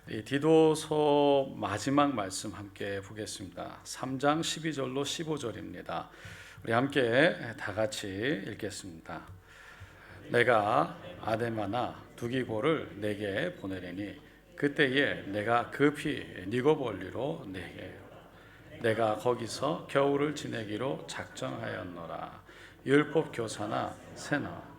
이 디도서 마지막 말씀 함께 보겠습니다. 3장 12절로 15절입니다. 우리 함께 다 같이 읽겠습니다. 내가 아데마나 두기고를 내게 보내리니 그때에 내가 급히 니고볼리로 내가 거기서 겨울을 지내기로 작정하였노라. 율법 교사나 세나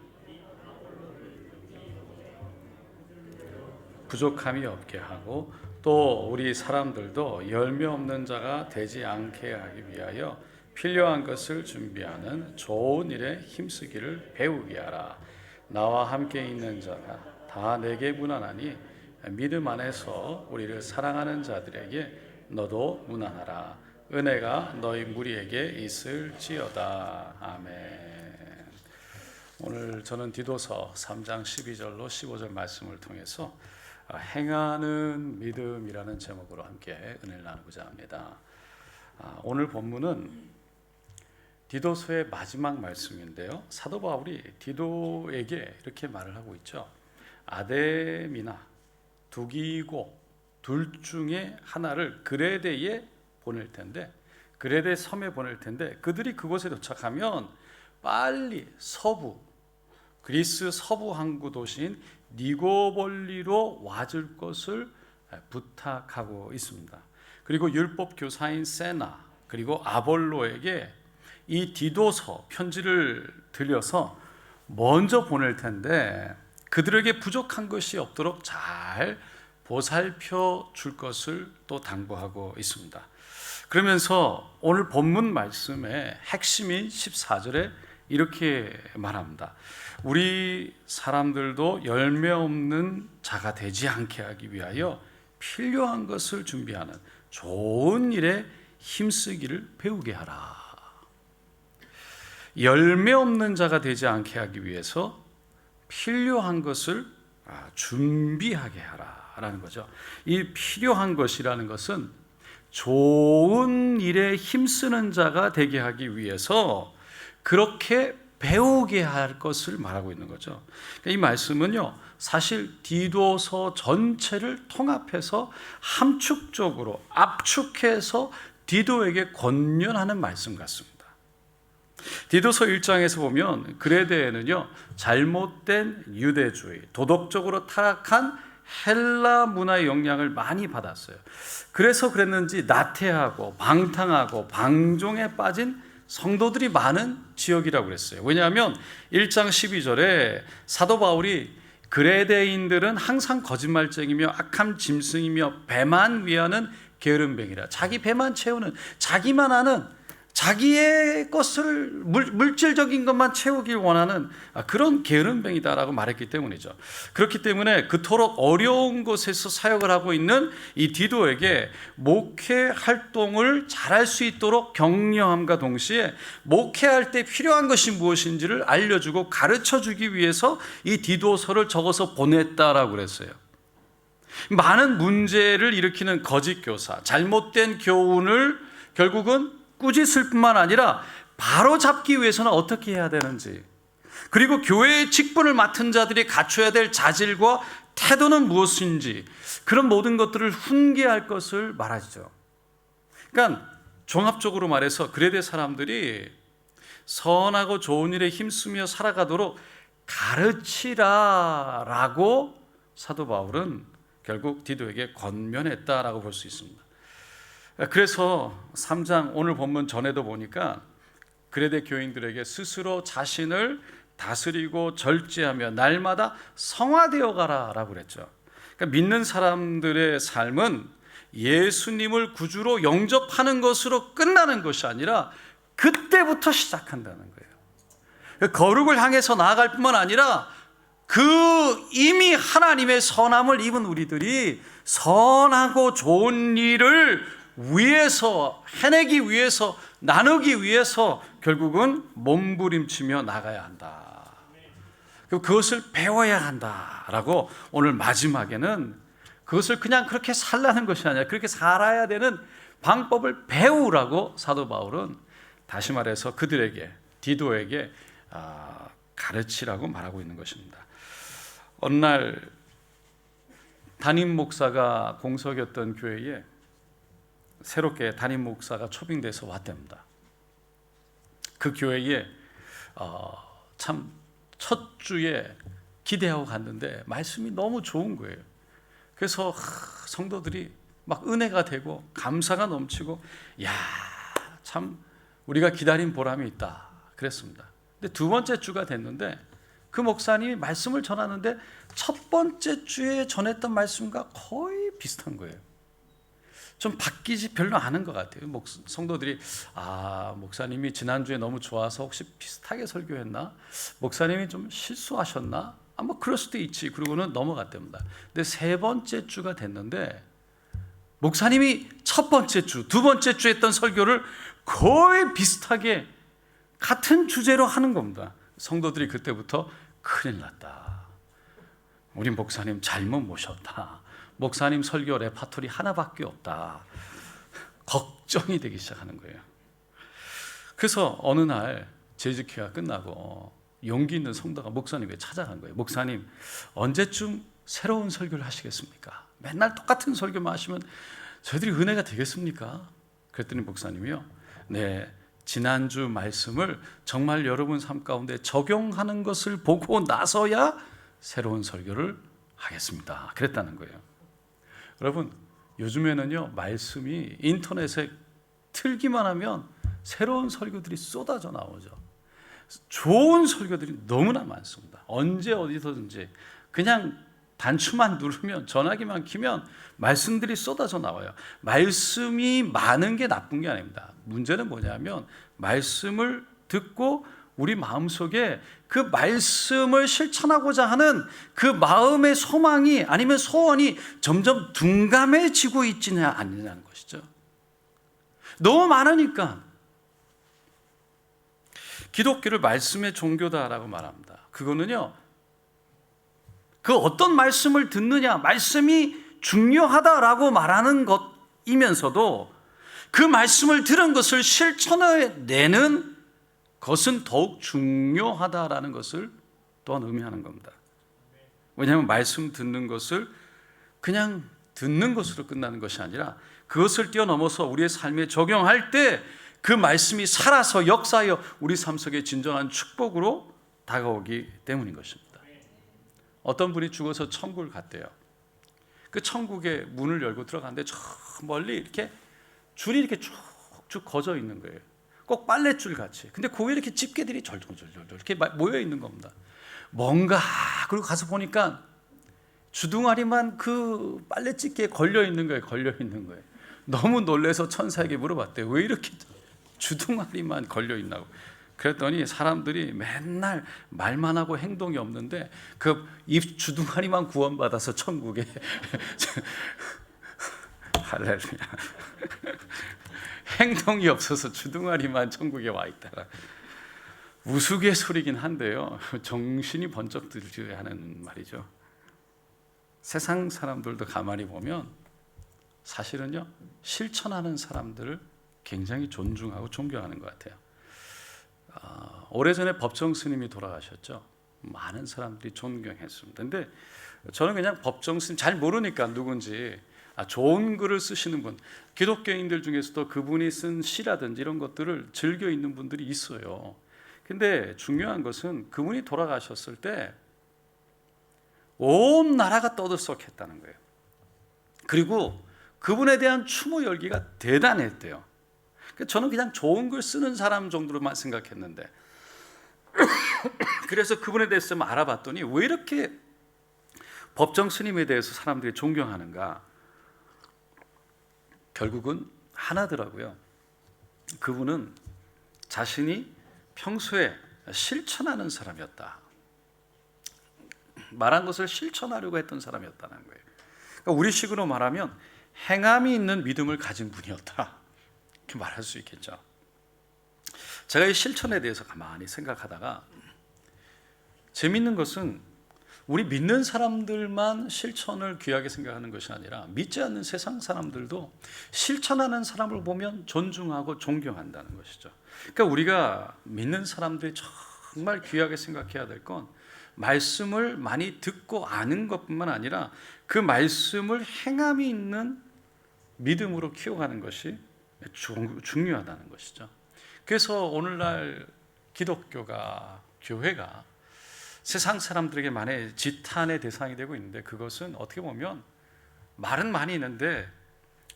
부족함이 없게 하고 또 우리 사람들도 열매 없는 자가 되지 않게 하기 위하여 필요한 것을 준비하는 좋은 일에 힘쓰기를 배우게 하라. 나와 함께 있는 자가 다 내게 무난하니 믿음 안에서 우리를 사랑하는 자들에게 너도 무난하라. 은혜가 너희 무리에게 있을지어다. 아멘. 오늘 저는 디도서 3장 12절로 15절 말씀을 통해서 행하는 믿음이라는 제목으로 함께 은혜를 나누고자 합니다. 오늘 본문은 디도서의 마지막 말씀인데요, 사도 바울이 디도에게 이렇게 말을 하고 있죠. 아데미나 두기고 둘 중에 하나를 그레데에 보낼 텐데, 그레데 섬에 보낼 텐데, 그들이 그곳에 도착하면 빨리 그리스 서부 항구 도시인 니고볼리로 와줄 것을 부탁하고 있습니다. 그리고 율법 교사인 세나 그리고 아볼로에게 이 디도서 편지를 들려서 먼저 보낼 텐데 그들에게 부족한 것이 없도록 잘 보살펴 줄 것을 또 당부하고 있습니다. 그러면서 오늘 본문 말씀의 핵심인 14절에 이렇게 말합니다. 우리 사람들도 열매 없는 자가 되지 않게 하기 위하여 필요한 것을 준비하는 좋은 일에 힘쓰기를 배우게 하라. 열매 없는 자가 되지 않게 하기 위해서 필요한 것을 준비하게 하라라는 거죠. 이 필요한 것이라는 것은 좋은 일에 힘쓰는 자가 되게 하기 위해서 그렇게 배우게 할 것을 말하고 있는 거죠. 이 말씀은요, 사실 디도서 전체를 통합해서 함축적으로 압축해서 디도에게 권면하는 말씀 같습니다. 디도서 1장에서 보면 그레데에는요, 잘못된 유대주의, 도덕적으로 타락한 헬라 문화의 영향을 많이 받았어요. 그래서 그랬는지 나태하고 방탕하고 방종에 빠진 성도들이 많은 지역이라고 그랬어요. 왜냐하면 1장 12절에 사도 바울이 그레데인들은 항상 거짓말쟁이며 악한 짐승이며 배만 위하는 게으름뱅이라, 자기 배만 채우는, 자기만 아는, 자기의 것을 물질적인 것만 채우길 원하는 그런 게으름뱅이다라고 말했기 때문이죠. 그렇기 때문에 그토록 어려운 곳에서 사역을 하고 있는 이 디도에게 목회 활동을 잘할 수 있도록 격려함과 동시에 목회할 때 필요한 것이 무엇인지를 알려주고 가르쳐주기 위해서 이 디도서를 적어서 보냈다라고 그랬어요. 많은 문제를 일으키는 거짓 교사, 잘못된 교훈을 결국은 꾸짖을 뿐만 아니라 바로 잡기 위해서는 어떻게 해야 되는지, 그리고 교회의 직분을 맡은 자들이 갖춰야 될 자질과 태도는 무엇인지, 그런 모든 것들을 훈계할 것을 말하죠. 그러니까 종합적으로 말해서 그레데 사람들이 선하고 좋은 일에 힘쓰며 살아가도록 가르치라라고 사도 바울은 결국 디도에게 권면했다라고 볼 수 있습니다. 그래서 3장 오늘 본문 전에도 보니까 그레데 교인들에게 스스로 자신을 다스리고 절제하며 날마다 성화되어 가라라고 그랬죠. 그러니까 믿는 사람들의 삶은 예수님을 구주로 영접하는 것으로 끝나는 것이 아니라 그때부터 시작한다는 거예요. 거룩을 향해서 나아갈 뿐만 아니라 그 이미 하나님의 선함을 입은 우리들이 선하고 좋은 일을 위해서, 해내기 위해서, 나누기 위해서 결국은 몸부림치며 나가야 한다. 그것을 배워야 한다라고 오늘 마지막에는 그것을 그냥 그렇게 살라는 것이 아니라 그렇게 살아야 되는 방법을 배우라고 사도 바울은 다시 말해서 그들에게, 디도에게 가르치라고 말하고 있는 것입니다. 어느 날 담임 목사가 공석이었던 교회에 새롭게 담임 목사가 초빙돼서 왔답니다. 그 교회에 참 첫 주에 기대하고 갔는데 말씀이 너무 좋은 거예요. 그래서 성도들이 막 은혜가 되고 감사가 넘치고, 야, 참 우리가 기다린 보람이 있다 그랬습니다. 근데 두 번째 주가 됐는데 그 목사님이 말씀을 전하는데 첫 번째 주에 전했던 말씀과 거의 비슷한 거예요. 좀 바뀌지 별로 않은 것 같아요. 성도들이 목사님이 지난주에 너무 좋아서 혹시 비슷하게 설교했나? 목사님이 좀 실수하셨나? 뭐 그럴 수도 있지. 그러고는 넘어갔답니다. 근데 세 번째 주가 됐는데 목사님이 첫 번째 주, 두 번째 주 했던 설교를 거의 비슷하게 같은 주제로 하는 겁니다. 성도들이 그때부터 큰일 났다. 우리 목사님 잘못 모셨다. 목사님 설교 레파토리 하나밖에 없다. 걱정이 되기 시작하는 거예요. 그래서 어느 날 재직회가 끝나고 용기 있는 성도가 목사님에게 찾아간 거예요. 목사님, 언제쯤 새로운 설교를 하시겠습니까? 맨날 똑같은 설교만 하시면 저희들이 은혜가 되겠습니까? 그랬더니 목사님이요, 네, 지난주 말씀을 정말 여러분 삶 가운데 적용하는 것을 보고 나서야 새로운 설교를 하겠습니다. 그랬다는 거예요. 여러분, 요즘에는요, 말씀이 인터넷에 틀기만 하면 새로운 설교들이 쏟아져 나오죠. 좋은 설교들이 너무나 많습니다. 언제 어디서든지 그냥 단추만 누르면, 전화기만 키면 말씀들이 쏟아져 나와요. 말씀이 많은 게 나쁜 게 아닙니다. 문제는 뭐냐면 말씀을 듣고 우리 마음속에 그 말씀을 실천하고자 하는 그 마음의 소망이 아니면 소원이 점점 둔감해지고 있지는 않느냐는 것이죠. 너무 많으니까. 기독교를 말씀의 종교다라고 말합니다. 그거는요, 그 어떤 말씀을 듣느냐, 말씀이 중요하다라고 말하는 것이면서도 그 말씀을 들은 것을 실천해내는 것은 더욱 중요하다라는 것을 또한 의미하는 겁니다. 왜냐하면 말씀 듣는 것을 그냥 듣는 것으로 끝나는 것이 아니라 그것을 뛰어넘어서 우리의 삶에 적용할 때 그 말씀이 살아서 역사하여 우리 삶 속에 진정한 축복으로 다가오기 때문인 것입니다. 어떤 분이 죽어서 천국을 갔대요. 그 천국의 문을 열고 들어갔는데 저 멀리 이렇게 줄이 이렇게 쭉쭉 거져 있는 거예요. 꼭 빨랫줄 같이. 근데 그 위에 이렇게 집게들이 절절절절 이렇게 모여 있는 겁니다. 뭔가, 그리고 가서 보니까 주둥아리만 그 빨랫집게에 걸려 있는 거예요. 걸려 있는 거예요. 너무 놀라서 천사에게 물어봤대요. 왜 이렇게 주둥아리만 걸려 있나고. 그랬더니 사람들이 맨날 말만 하고 행동이 없는데 그 입 주둥아리만 구원받아서 천국에 할렐루야. 행동이 없어서 주둥아리만 천국에 와 있다라. 우스갯소리긴 한데요, 정신이 번쩍 들어야 하는 말이죠. 세상 사람들도 가만히 보면 사실은요, 실천하는 사람들을 굉장히 존중하고 존경하는 것 같아요. 오래전에 법정 스님이 돌아가셨죠. 많은 사람들이 존경했습니다. 근데 저는 그냥 법정 스님 잘 모르니까 누군지, 좋은 글을 쓰시는 분, 기독교인들 중에서도 그분이 쓴 시라든지 이런 것들을 즐겨 읽는 분들이 있어요. 근데 중요한 것은 그분이 돌아가셨을 때 온 나라가 떠들썩했다는 거예요. 그리고 그분에 대한 추모 열기가 대단했대요. 저는 그냥 좋은 글 쓰는 사람 정도로만 생각했는데 그래서 그분에 대해서 좀 알아봤더니 왜 이렇게 법정 스님에 대해서 사람들이 존경하는가? 결국은 하나더라고요. 그분은 자신이 평소에 실천하는 사람이었다. 말한 것을 실천하려고 했던 사람이었다는 거예요. 그러니까 우리식으로 말하면 행함이 있는 믿음을 가진 분이었다, 이렇게 말할 수 있겠죠. 제가 이 실천에 대해서 가만히 생각하다가 재밌는 것은 우리 믿는 사람들만 실천을 귀하게 생각하는 것이 아니라 믿지 않는 세상 사람들도 실천하는 사람을 보면 존중하고 존경한다는 것이죠. 그러니까 우리가 믿는 사람들이 정말 귀하게 생각해야 될 건 말씀을 많이 듣고 아는 것뿐만 아니라 그 말씀을 행함이 있는 믿음으로 키워가는 것이 중요하다는 것이죠. 그래서 오늘날 기독교가, 교회가 세상 사람들에게 많이 지탄의 대상이 되고 있는데, 그것은 어떻게 보면 말은 많이 있는데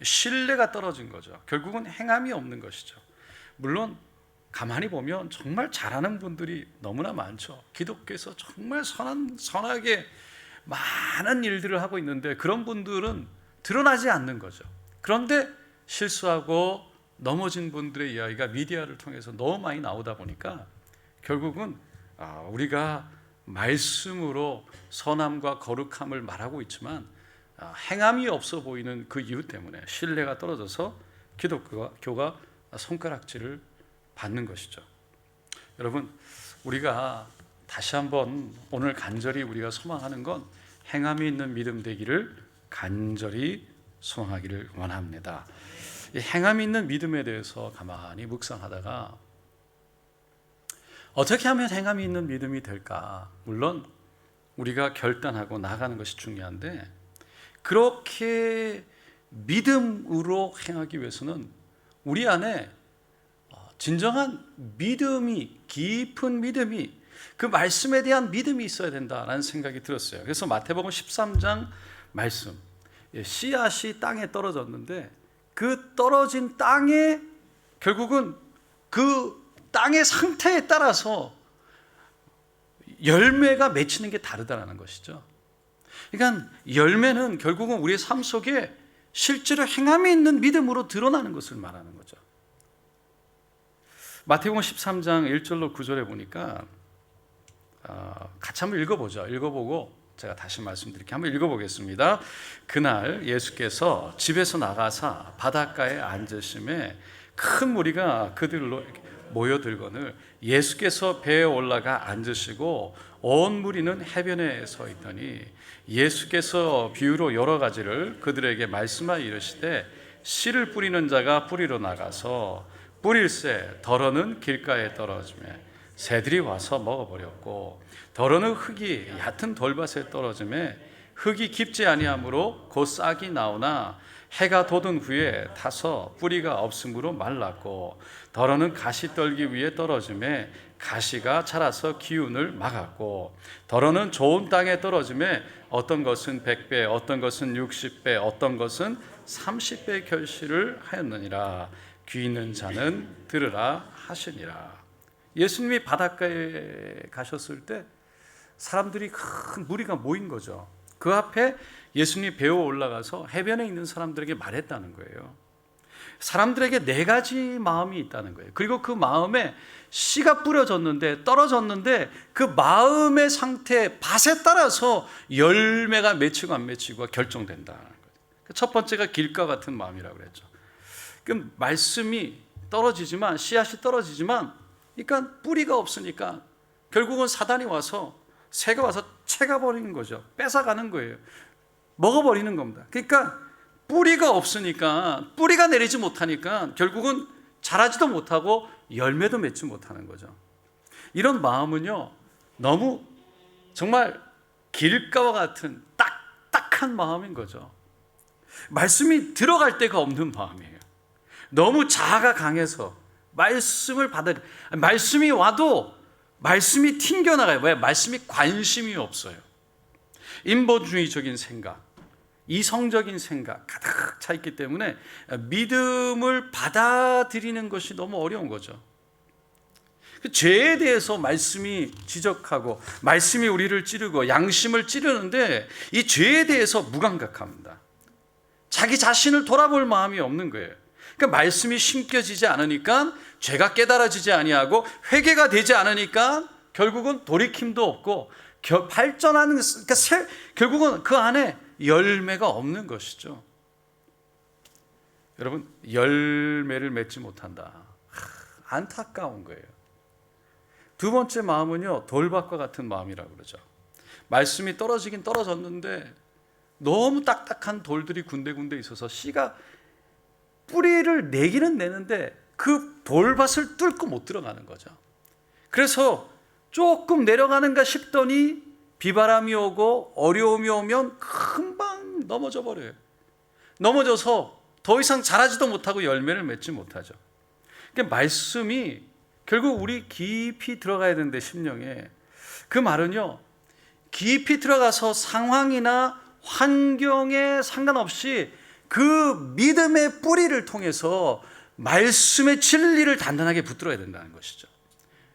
신뢰가 떨어진 거죠. 결국은 행함이 없는 것이죠. 물론 가만히 보면 정말 잘하는 분들이 너무나 많죠. 기독교에서 정말 선하게 많은 일들을 하고 있는데 그런 분들은 드러나지 않는 거죠. 그런데 실수하고 넘어진 분들의 이야기가 미디어를 통해서 너무 많이 나오다 보니까 결국은 우리가 말씀으로 선함과 거룩함을 말하고 있지만 행함이 없어 보이는 그 이유 때문에 신뢰가 떨어져서 기독교가 손가락질을 받는 것이죠. 여러분, 우리가 다시 한번 오늘 간절히 우리가 소망하는 건 행함이 있는 믿음 되기를 간절히 소망하기를 원합니다. 이 행함이 있는 믿음에 대해서 가만히 묵상하다가 어떻게 하면 행함이 있는 믿음이 될까? 물론 우리가 결단하고 나가는 것이 중요한데, 그렇게 믿음으로 행하기 위해서는 우리 안에 진정한 믿음이, 깊은 믿음이, 그 말씀에 대한 믿음이 있어야 된다라는 생각이 들었어요. 그래서 마태복음 13장 말씀, 씨앗이 땅에 떨어졌는데 그 떨어진 땅에 결국은 그 땅의 상태에 따라서 열매가 맺히는 게 다르다는 것이죠. 그러니까 열매는 결국은 우리의 삶 속에 실제로 행함이 있는 믿음으로 드러나는 것을 말하는 거죠. 마태복음 13장 1절로 9절에 보니까 같이 한번 읽어보죠. 읽어보고 제가 다시 말씀드릴게요. 한번 읽어보겠습니다. 그날 예수께서 집에서 나가사 바닷가에 앉으심에 큰 무리가 그들로 모여들거늘 예수께서 배에 올라가 앉으시고 온 무리는 해변에 서 있더니 예수께서 비유로 여러 가지를 그들에게 말씀하여 이르시되 씨를 뿌리는 자가 뿌리러 나가서 뿌릴새 더러는 길가에 떨어지매 새들이 와서 먹어버렸고 더러는 흙이 얕은 돌밭에 떨어지매 흙이 깊지 아니하므로 곧 싹이 나오나 해가 돋은 후에 타서 뿌리가 없으므로 말랐고 더러는 가시떨기 위에 떨어지매 가시가 자라서 기운을 막았고 더러는 좋은 땅에 떨어지매 어떤 것은 100배 어떤 것은 60배 어떤 것은 30배 결실을 하였느니라. 귀 있는 자는 들으라 하시니라. 예수님이 바닷가에 가셨을 때 사람들이 큰 무리가 모인 거죠. 그 앞에 예수님이 배에 올라가서 해변에 있는 사람들에게 말했다는 거예요. 사람들에게 네 가지 마음이 있다는 거예요. 그리고 그 마음에 씨가 뿌려졌는데 떨어졌는데 그 마음의 상태, 밭에 따라서 열매가 맺히고 안 맺히고 결정된다는 거예요. 첫 번째가 길가 같은 마음이라고 그랬죠. 그럼 말씀이 떨어지지만, 씨앗이 떨어지지만, 그러니까 뿌리가 없으니까 결국은 사단이 와서, 새가 와서 채가버리는 거죠. 뺏어가는 거예요. 먹어버리는 겁니다. 그러니까 뿌리가 없으니까, 뿌리가 내리지 못하니까 결국은 자라지도 못하고 열매도 맺지 못하는 거죠. 이런 마음은요, 너무 정말 길가와 같은 딱딱한 마음인 거죠. 말씀이 들어갈 데가 없는 마음이에요. 너무 자아가 강해서 말씀을 말씀이 와도 말씀이 튕겨나가요. 왜? 말씀이 관심이 없어요. 인본주의적인 생각, 이성적인 생각 가득 차 있기 때문에 믿음을 받아들이는 것이 너무 어려운 거죠. 죄에 대해서 말씀이 지적하고 말씀이 우리를 찌르고 양심을 찌르는데 이 죄에 대해서 무감각합니다. 자기 자신을 돌아볼 마음이 없는 거예요. 그러니까 말씀이 심겨지지 않으니까 죄가 깨달아지지 아니하고 회개가 되지 않으니까 결국은 돌이킴도 없고 발전하는, 그러니까 결국은 그 안에 열매가 없는 것이죠. 여러분, 열매를 맺지 못한다. 안타까운 거예요. 두 번째 마음은요, 돌밭과 같은 마음이라고 그러죠. 말씀이 떨어지긴 떨어졌는데 너무 딱딱한 돌들이 군데군데 있어서 씨가 뿌리를 내기는 내는데 그 돌밭을 뚫고 못 들어가는 거죠. 그래서 조금 내려가는가 싶더니 비바람이 오고 어려움이 오면 금방 넘어져 버려요. 넘어져서 더 이상 자라지도 못하고 열매를 맺지 못하죠. 그러니까 말씀이 결국 우리 깊이 들어가야 되는데, 심령에. 그 말은요, 깊이 들어가서 상황이나 환경에 상관없이 그 믿음의 뿌리를 통해서 말씀의 진리를 단단하게 붙들어야 된다는 것이죠.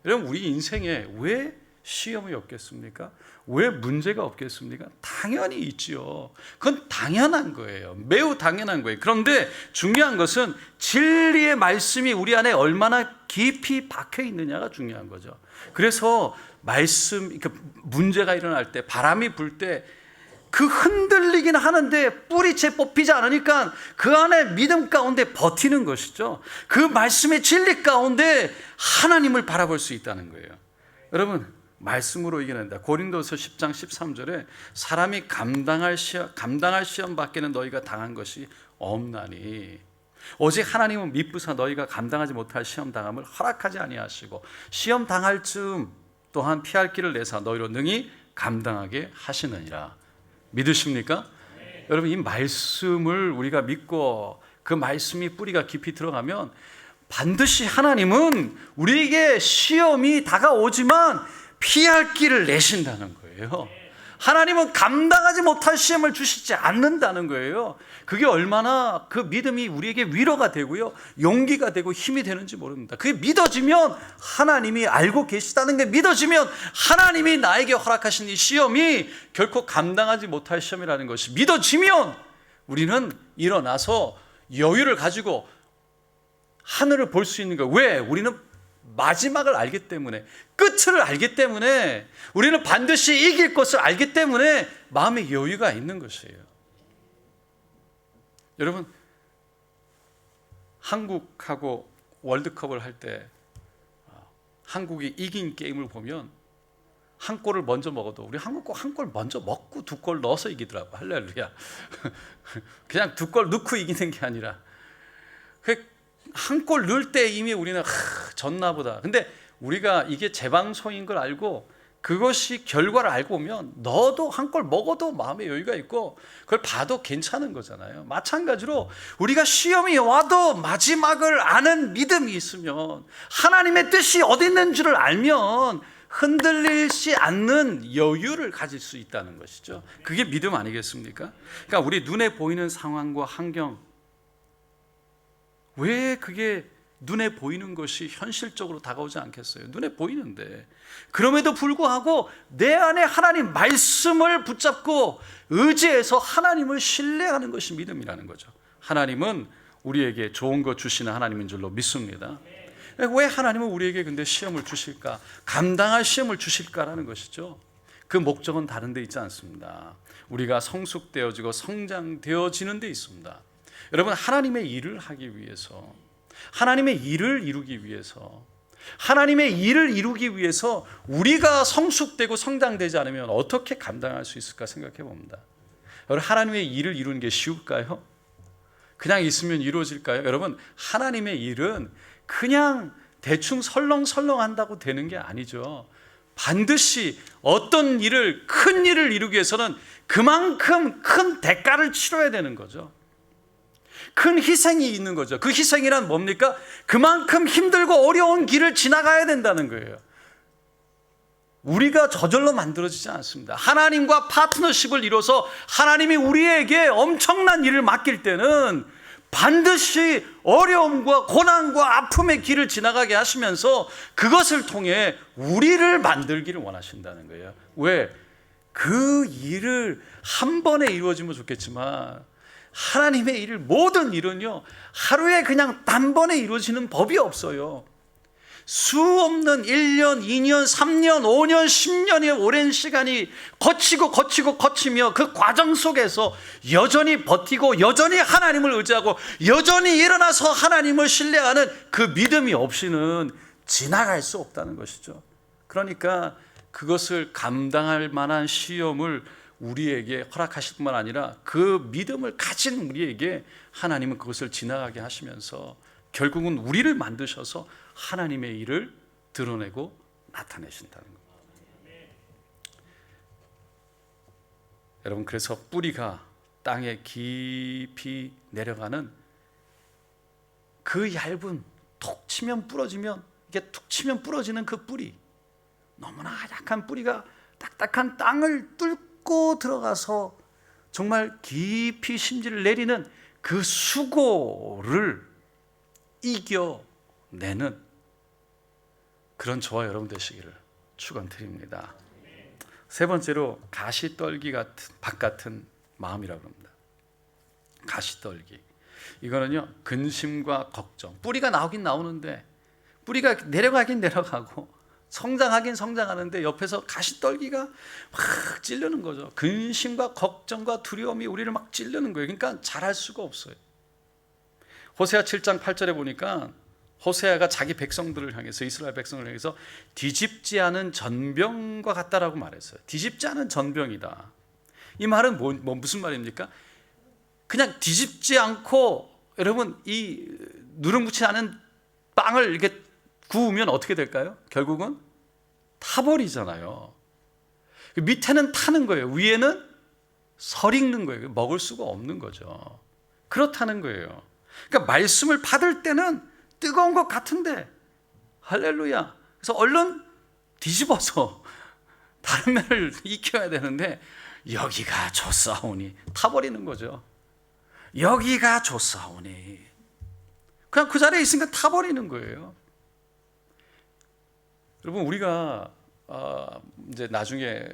여러분, 우리 인생에 왜 시험이 없겠습니까? 왜 문제가 없겠습니까? 당연히 있지요. 그건 당연한 거예요. 매우 당연한 거예요. 그런데 중요한 것은 진리의 말씀이 우리 안에 얼마나 깊이 박혀 있느냐가 중요한 거죠. 그래서 말씀, 문제가 일어날 때, 바람이 불 때 그 흔들리긴 하는데 뿌리채 뽑히지 않으니까 그 안에 믿음 가운데 버티는 것이죠. 그 말씀의 진리 가운데 하나님을 바라볼 수 있다는 거예요. 여러분, 말씀으로 이겨낸다. 고린도서 10장 13절에 사람이 감당할 시험 밖에는 너희가 당한 것이 없나니 오직 하나님은 미쁘사 너희가 감당하지 못할 시험 당함을 허락하지 아니하시고 시험 당할 즈음 또한 피할 길을 내사 너희로 능히 감당하게 하시느니라. 믿으십니까? 네. 여러분, 이 말씀을 우리가 믿고 그 말씀이 뿌리가 깊이 들어가면 반드시 하나님은 우리에게 시험이 다가오지만 피할 길을 내신다는 거예요. 하나님은 감당하지 못할 시험을 주시지 않는다는 거예요. 그게 얼마나 그 믿음이 우리에게 위로가 되고요, 용기가 되고 힘이 되는지 모릅니다. 그게 믿어지면, 하나님이 알고 계시다는 게 믿어지면 하나님이 나에게 허락하신 이 시험이 결코 감당하지 못할 시험이라는 것이 믿어지면 우리는 일어나서 여유를 가지고 하늘을 볼 수 있는 거예요. 왜? 우리는 마지막을 알기 때문에, 끝을 알기 때문에, 우리는 반드시 이길 것을 알기 때문에 마음의 여유가 있는 것이에요. 여러분, 한국하고 월드컵을 할 때 한국이 이긴 게임을 보면 한 골을 먼저 먹어도 우리 한국 거 한 골 먼저 먹고 두 골 넣어서 이기더라고. 할렐루야. 그냥 두 골 넣고 이기는 게 아니라 한 골 넣을 때 이미 우리는 졌나 보다. 근데 우리가 이게 재방송인 걸 알고 그것이 결과를 알고 오면 너도 한 골 먹어도 마음의 여유가 있고 그걸 봐도 괜찮은 거잖아요. 마찬가지로 우리가 시험이 와도 마지막을 아는 믿음이 있으면, 하나님의 뜻이 어디 있는 줄을 알면 흔들리지 않는 여유를 가질 수 있다는 것이죠. 그게 믿음 아니겠습니까? 그러니까 우리 눈에 보이는 상황과 환경, 왜 그게 눈에 보이는 것이 현실적으로 다가오지 않겠어요? 눈에 보이는데. 그럼에도 불구하고 내 안에 하나님 말씀을 붙잡고 의지해서 하나님을 신뢰하는 것이 믿음이라는 거죠. 하나님은 우리에게 좋은 것 주시는 하나님인 줄로 믿습니다. 왜 하나님은 우리에게 근데 시험을 주실까? 감당할 시험을 주실까라는 것이죠. 그 목적은 다른 데 있지 않습니다. 우리가 성숙되어지고 성장되어지는 데 있습니다. 여러분, 하나님의 일을 하기 위해서, 하나님의 일을 이루기 위해서, 하나님의 일을 이루기 위해서 우리가 성숙되고 성장되지 않으면 어떻게 감당할 수 있을까 생각해 봅니다. 여러분, 하나님의 일을 이루는 게 쉬울까요? 그냥 있으면 이루어질까요? 여러분, 하나님의 일은 그냥 대충 설렁설렁 한다고 되는 게 아니죠. 반드시 어떤 일을, 큰 일을 이루기 위해서는 그만큼 큰 대가를 치러야 되는 거죠. 큰 희생이 있는 거죠. 그 희생이란 뭡니까? 그만큼 힘들고 어려운 길을 지나가야 된다는 거예요. 우리가 저절로 만들어지지 않습니다. 하나님과 파트너십을 이뤄서 하나님이 우리에게 엄청난 일을 맡길 때는 반드시 어려움과 고난과 아픔의 길을 지나가게 하시면서 그것을 통해 우리를 만들기를 원하신다는 거예요. 왜? 그 일을 한 번에 이루어지면 좋겠지만 하나님의 일을, 모든 일은요, 하루에 그냥 단번에 이루어지는 법이 없어요. 수없는 1년, 2년, 3년, 5년, 10년의 오랜 시간이 거치며 그 과정 속에서 여전히 버티고 여전히 하나님을 의지하고 여전히 일어나서 하나님을 신뢰하는 그 믿음이 없이는 지나갈 수 없다는 것이죠. 그러니까 그것을 감당할 만한 시험을 우리에게 허락하실 뿐만 아니라 그 믿음을 가진 우리에게 하나님은 그것을 지나가게 하시면서 결국은 우리를 만드셔서 하나님의 일을 드러내고 나타내신다는 겁니다. 여러분, 그래서 뿌리가 땅에 깊이 내려가는 그 얇은, 톡 치면 부러지면, 이게 툭 치면 부러지는 그 뿌리, 너무나 약한 뿌리가 딱딱한 땅을 뚫고 들어가서 정말 깊이 심지를 내리는 그 수고를 이겨내는 그런 저와 여러분 되시기를 축원드립니다. 세 번째로 가시떨기 같은 밭 같은 마음이라고 합니다. 가시떨기, 이거는요 근심과 걱정, 뿌리가 나오긴 나오는데, 뿌리가 내려가긴 내려가고 성장하긴 성장하는데 옆에서 가시떨기가 막 찌르는 거죠. 근심과 걱정과 두려움이 우리를 막 찌르는 거예요. 그러니까 잘할 수가 없어요. 호세아 7장 8절에 보니까 호세아가 자기 백성들을 향해서, 이스라엘 백성을 향해서 뒤집지 않은 전병과 같다라고 말했어요. 뒤집지 않은 전병이다. 이 말은 무슨 말입니까? 그냥 뒤집지 않고, 여러분, 이 누룽붙지 않은 빵을 이렇게 구우면 어떻게 될까요? 결국은 타버리잖아요. 밑에는 타는 거예요. 위에는 설익는 거예요. 먹을 수가 없는 거죠. 그렇다는 거예요. 그러니까 말씀을 받을 때는 뜨거운 것 같은데, 할렐루야, 그래서 얼른 뒤집어서 다른 면을 익혀야 되는데, 여기가 좋사오니 타버리는 거죠. 여기가 좋사오니 그냥 그 자리에 있으니까 타버리는 거예요. 여러분, 우리가 이제 나중에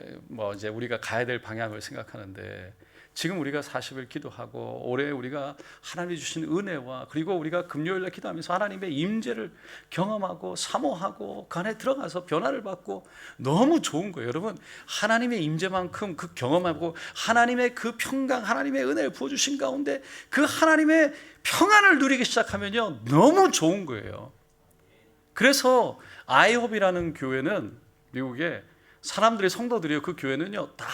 이제 우리가 가야 될 방향을 생각하는데, 지금 우리가 40일 기도하고 올해 우리가 하나님이 주신 은혜와, 그리고 우리가 금요일날 기도하면서 하나님의 임재를 경험하고 사모하고 그 안에 들어가서 변화를 받고 너무 좋은 거예요. 여러분, 하나님의 임재만큼 그 경험하고 하나님의 그 평강, 하나님의 은혜를 부어주신 가운데 그 하나님의 평안을 누리기 시작하면요 너무 좋은 거예요. 그래서 아이홉이라는 교회는, 미국에 사람들이, 성도들이요, 그 교회는요 다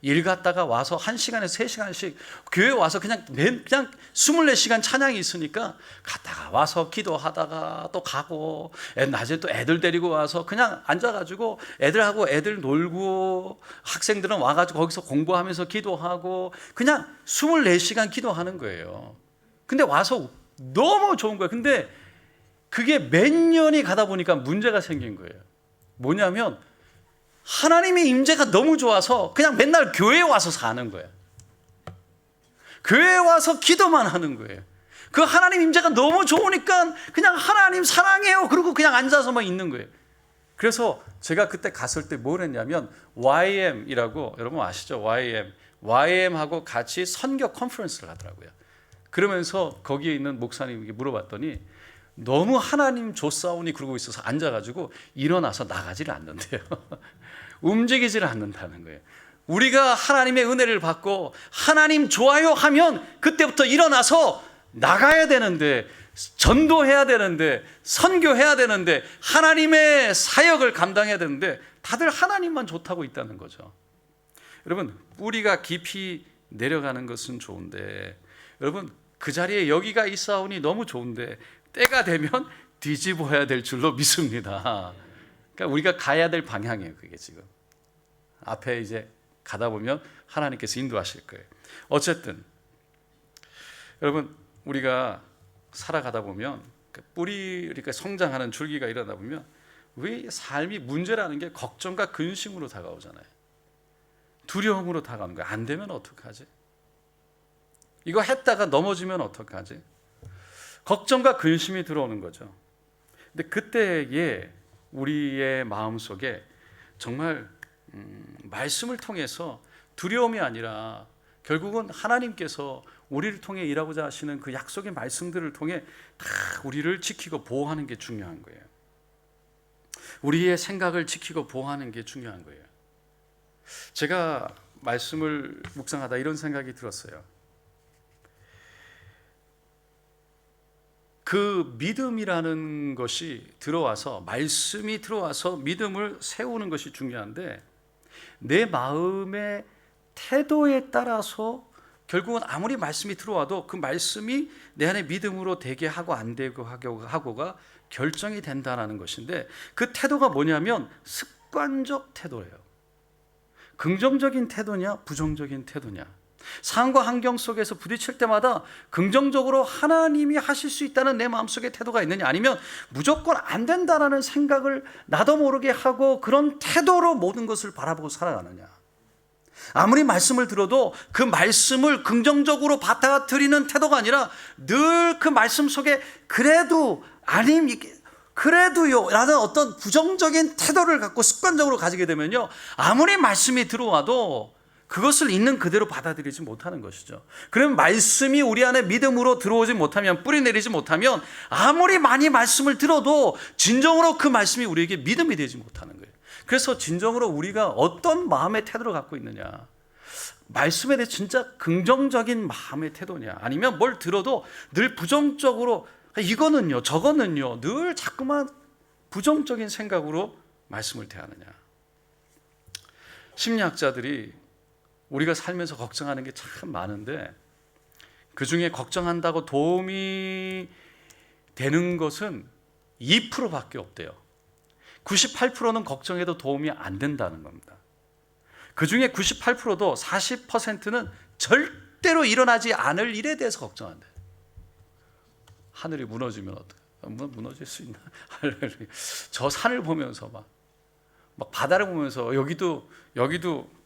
일 갔다가 와서 1시간에서 3시간씩 교회 와서 그냥 24시간 찬양이 있으니까 갔다가 와서 기도하다가 또 가고, 낮에 또 애들 데리고 와서 그냥 앉아가지고 애들하고 애들 놀고, 학생들은 와가지고 거기서 공부하면서 기도하고, 그냥 24시간 기도하는 거예요. 근데 와서 너무 좋은 거예요. 근데 그게 몇 년이 가다 보니까 문제가 생긴 거예요. 뭐냐면 하나님의 임재가 너무 좋아서 그냥 맨날 교회에 와서 사는 거예요. 교회에 와서 기도만 하는 거예요. 그 하나님 임재가 너무 좋으니까 그냥 하나님 사랑해요 그러고 그냥 앉아서만 있는 거예요. 그래서 제가 그때 갔을 때 뭘 했냐면, YM이라고, 여러분 아시죠? YM하고 같이 선교 컨퍼런스를 하더라고요. 그러면서 거기에 있는 목사님에게 물어봤더니 너무 하나님 좋사오니 그러고 있어서 앉아가지고 일어나서 나가지를 않는데요. 움직이지를 않는다는 거예요. 우리가 하나님의 은혜를 받고 하나님 좋아요 하면 그때부터 일어나서 나가야 되는데, 전도해야 되는데, 선교해야 되는데, 하나님의 사역을 감당해야 되는데, 다들 하나님만 좋다고 있다는 거죠. 여러분, 뿌리가 깊이 내려가는 것은 좋은데, 여러분 그 자리에 여기가 있사오니 너무 좋은데 때가 되면 뒤집어야 될 줄로 믿습니다. 그러니까 우리가 가야 될 방향이에요. 그게 지금 앞에 이제 가다 보면 하나님께서 인도하실 거예요. 어쨌든 여러분, 우리가 살아가다 보면 뿌리 이렇게 성장하는 줄기가 일어나다 보면 왜 삶이 문제라는 게 걱정과 근심으로 다가오잖아요. 두려움으로 다가오는 거예요. 안 되면 어떡하지? 이거 했다가 넘어지면 어떡하지? 걱정과 근심이 들어오는 거죠. 근데 그때에 우리의 마음속에 정말 말씀을 통해서 두려움이 아니라 결국은 하나님께서 우리를 통해 일하고자 하시는 그 약속의 말씀들을 통해 다 우리를 지키고 보호하는 게 중요한 거예요. 우리의 생각을 지키고 보호하는 게 중요한 거예요. 제가 말씀을 묵상하다 이런 생각이 들었어요. 그 믿음이라는 것이 들어와서, 말씀이 들어와서 믿음을 세우는 것이 중요한데, 내 마음의 태도에 따라서 결국은 아무리 말씀이 들어와도 그 말씀이 내 안에 믿음으로 되게 하고 안 되고 하고가 결정이 된다는 것인데, 그 태도가 뭐냐면 습관적 태도예요. 긍정적인 태도냐 부정적인 태도냐. 상황과 환경 속에서 부딪힐 때마다 긍정적으로 하나님이 하실 수 있다는 내 마음속에 태도가 있느냐, 아니면 무조건 안 된다라는 생각을 나도 모르게 하고 그런 태도로 모든 것을 바라보고 살아가느냐. 아무리 말씀을 들어도 그 말씀을 긍정적으로 받아들이는 태도가 아니라 늘 그 말씀 속에 그래도 아님 그래도요 라는 어떤 부정적인 태도를 갖고 습관적으로 가지게 되면요, 아무리 말씀이 들어와도 그것을 있는 그대로 받아들이지 못하는 것이죠. 그러면 말씀이 우리 안에 믿음으로 들어오지 못하면, 뿌리 내리지 못하면 아무리 많이 말씀을 들어도 진정으로 그 말씀이 우리에게 믿음이 되지 못하는 거예요. 그래서 진정으로 우리가 어떤 마음의 태도를 갖고 있느냐, 말씀에 대해 진짜 긍정적인 마음의 태도냐, 아니면 뭘 들어도 늘 부정적으로 이거는요 저거는요 늘 자꾸만 부정적인 생각으로 말씀을 대하느냐. 심리학자들이 우리가 살면서 걱정하는 게 참 많은데 그 중에 걱정한다고 도움이 되는 것은 2%밖에 없대요. 98%는 걱정해도 도움이 안 된다는 겁니다. 그 중에 98%도 40%는 절대로 일어나지 않을 일에 대해서 걱정한대요. 하늘이 무너지면 어떡해? 무너질 수 있나? 저 산을 보면서 막 바다를 보면서 여기도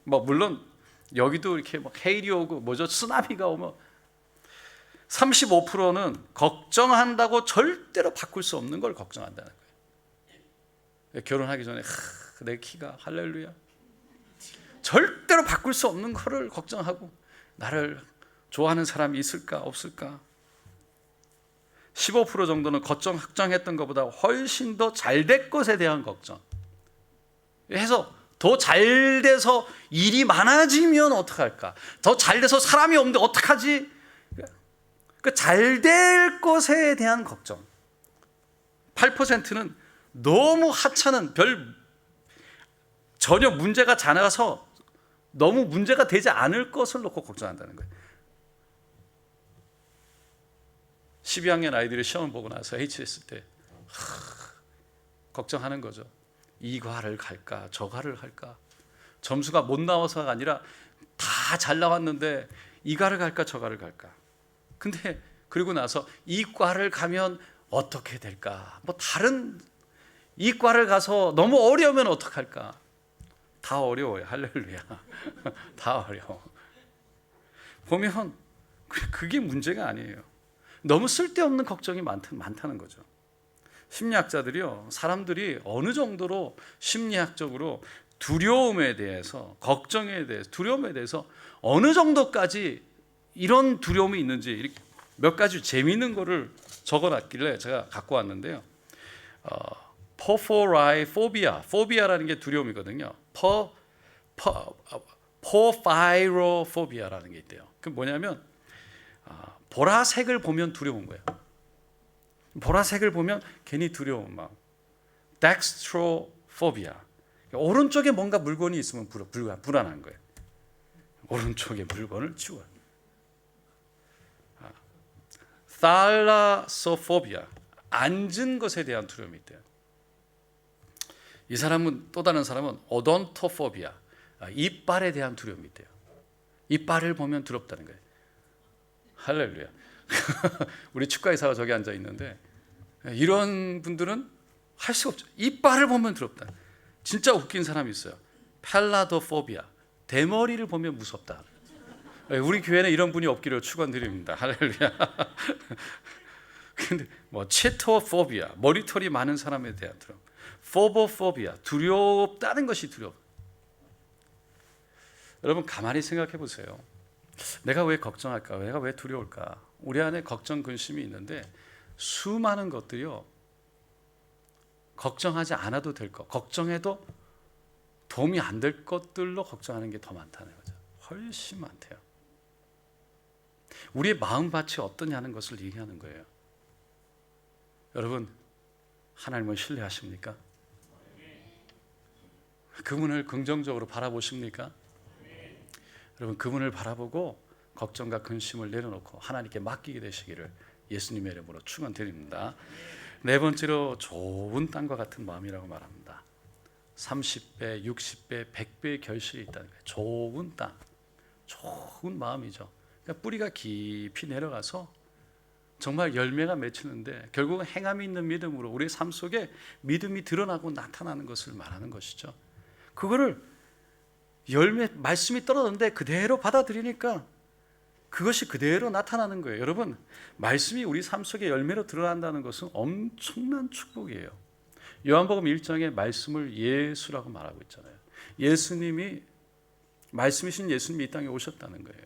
물론 여기도 이렇게 막 해일이 오고 쓰나미가 오면 35%는 걱정한다고 절대로 바꿀 수 없는 걸 걱정한다는 거예요. 결혼하기 전에 내 키가 할렐루야 절대로 바꿀 수 없는 거를 걱정하고, 나를 좋아하는 사람이 있을까 없을까. 15% 정도는 걱정했던 것보다 훨씬 더 잘 될 것에 대한 걱정 해서, 더 잘 돼서 일이 많아지면 어떡할까, 더 잘 돼서 사람이 없는데 어떡하지, 그 잘 될 것에 대한 걱정. 8%는 너무 하찮은 전혀 문제가 작아서 너무 문제가 되지 않을 것을 놓고 걱정한다는 거예요. 12학년 아이들이 시험을 보고 나서 HS 때 걱정하는 거죠. 이 과를 갈까 저 과를 갈까. 점수가 못 나와서가 아니라 다 잘 나왔는데 이 과를 갈까 저 과를 갈까. 근데 그리고 나서 이 과를 가면 어떻게 될까, 다른 이 과를 가서 너무 어려우면 어떡할까. 다 어려워요. 할렐루야. 다 어려워. 보면 그게 문제가 아니에요. 너무 쓸데없는 걱정이 많다는 거죠. 심리학자들이요, 사람들이 어느 정도로 심리학적으로 두려움에 대해서, 걱정에 대해서, 두려움에 대해서 어느 정도까지 이런 두려움이 있는지 몇 가지 재미있는 거를 적어놨길래 제가 갖고 왔는데요. 포비아라는 게 두려움이거든요. 포파이로포비아라는 게 있대요. 그 뭐냐면 보라색을 보면 두려운 거예요. 보라색을 보면 괜히 두려운 마음. 덱스트로포비아. 오른쪽에 뭔가 물건이 있으면 불안한 거예요. 오른쪽에 물건을 치워요. 탈라소포비아. 앉은 것에 대한 두려움이 있대요. 이 사람은, 또 다른 사람은 오돈토포비아. 이빨에 대한 두려움이 있대요. 이빨을 보면 두렵다는 거예요. 할렐루야. 우리 축가의사가 저기 앉아 있는데 이런 분들은 할 수가 없죠. 이빨을 보면 두렵다. 진짜 웃긴 사람이 있어요. 팔라도포비아. 대머리를 보면 무섭다. 우리 교회는 이런 분이 없기를 축원드립니다. 할렐루야. 근데 체토포비아. 머리털이 많은 사람에 대한 두려움. 포보포비아. 두렵다는 것이 두려워. 여러분 가만히 생각해 보세요. 내가 왜 걱정할까? 내가 왜 두려울까? 우리 안에 걱정, 근심이 있는데 수많은 것들이요, 걱정하지 않아도 될 것, 걱정해도 도움이 안 될 것들로 걱정하는 게 더 많다는 거죠. 훨씬 많대요. 우리의 마음밭이 어떠냐는 것을 얘기하는 거예요. 여러분, 하나님을 신뢰하십니까? 그분을 긍정적으로 바라보십니까? 여러분, 그분을 바라보고 걱정과 근심을 내려놓고 하나님께 맡기게 되시기를 예수님의 이름으로 축원드립니다. 네 번째로 좋은 땅과 같은 마음이라고 말합니다. 30배, 60배, 100배의 결실이 있다는 거예요. 좋은 땅. 좋은 마음이죠. 그러니까 뿌리가 깊이 내려가서 정말 열매가 맺히는데 결국은 행함이 있는 믿음으로 우리의 삶 속에 믿음이 드러나고 나타나는 것을 말하는 것이죠. 그거를 열매 말씀이 떨어졌는데 그대로 받아들이니까 그것이 그대로 나타나는 거예요. 여러분, 말씀이 우리 삶 속에 열매로 드러난다는 것은 엄청난 축복이에요. 요한복음 1장에 말씀을 예수라고 말하고 있잖아요. 예수님이, 말씀이신 예수님이 이 땅에 오셨다는 거예요.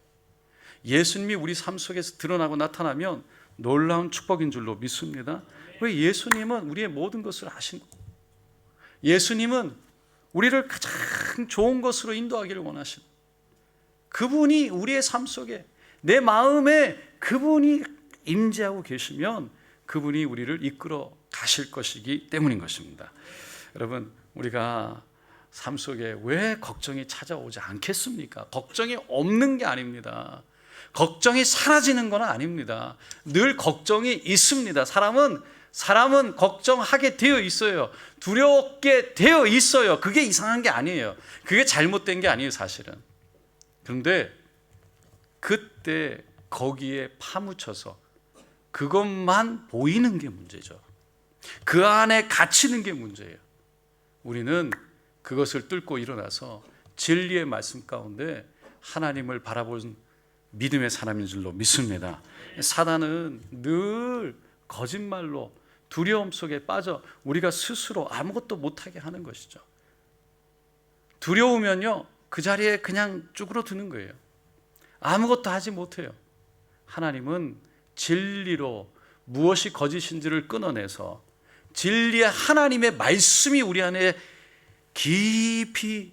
예수님이 우리 삶 속에서 드러나고 나타나면 놀라운 축복인 줄로 믿습니다. 왜? 예수님은 우리의 모든 것을 아신 거예요. 예수님은 우리를 가장 좋은 것으로 인도하기를 원하신, 그분이 우리의 삶 속에, 내 마음에 그분이 임재하고 계시면 그분이 우리를 이끌어 가실 것이기 때문인 것입니다. 여러분, 우리가 삶 속에 왜 걱정이 찾아오지 않겠습니까? 걱정이 없는 게 아닙니다. 걱정이 사라지는 건 아닙니다. 늘 걱정이 있습니다. 사람은 걱정하게 되어 있어요. 두렵게 되어 있어요. 그게 이상한 게 아니에요. 그게 잘못된 게 아니에요, 사실은. 그런데 그때 거기에 파묻혀서 그것만 보이는 게 문제죠. 그 안에 갇히는 게 문제예요. 우리는 그것을 뚫고 일어나서 진리의 말씀 가운데 하나님을 바라보는 믿음의 사람인 줄로 믿습니다. 사단은 늘 거짓말로 두려움 속에 빠져 우리가 스스로 아무것도 못하게 하는 것이죠. 두려우면요, 그 자리에 그냥 쭈그러드는 거예요. 아무것도 하지 못해요. 하나님은 진리로 무엇이 거짓인지를 끊어내서 진리의 하나님의 말씀이 우리 안에 깊이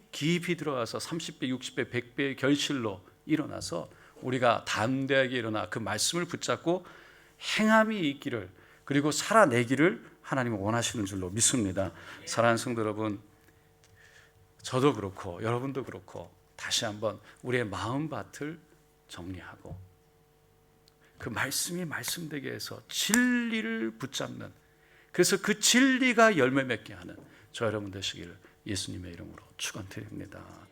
들어가서 30배, 60배, 100배의 결실로 일어나서 우리가 담대하게 일어나 그 말씀을 붙잡고 행함이 있기를, 그리고 살아내기를 하나님은 원하시는 줄로 믿습니다. 사랑하는 성도 여러분, 저도 그렇고 여러분도 그렇고 다시 한번 우리의 마음밭을 정리하고 그 말씀이 말씀되게 해서 진리를 붙잡는, 그래서 그 진리가 열매 맺게 하는 저 여러분 되시기를 예수님의 이름으로 축원드립니다.